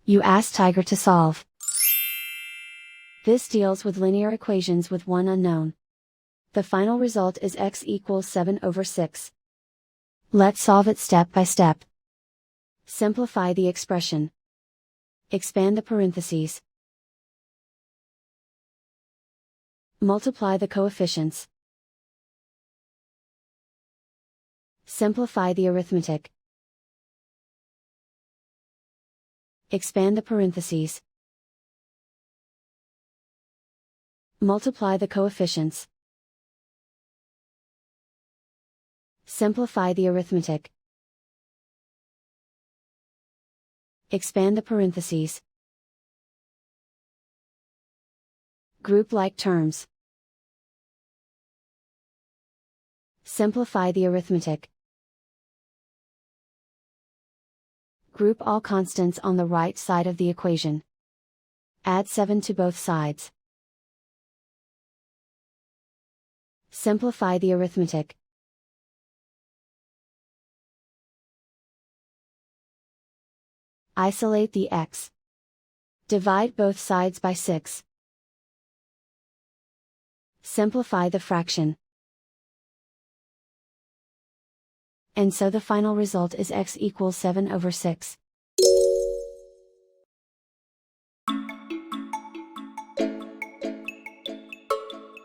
You ask Tiger to solve. This deals with linear equations with one unknown. The final result is x equals 7/6. Let's solve it step by step. Simplify the expression. Expand the parentheses. Multiply the coefficients. Simplify the arithmetic. Expand the parentheses. Multiply the coefficients. Simplify the arithmetic. Expand the parentheses. Group like terms. Simplify the arithmetic. Group all constants on the right side of the equation. Add 7 to both sides. Simplify the arithmetic. Isolate the x. Divide both sides by 6. Simplify the fraction. And so the final result is x equals 7/6.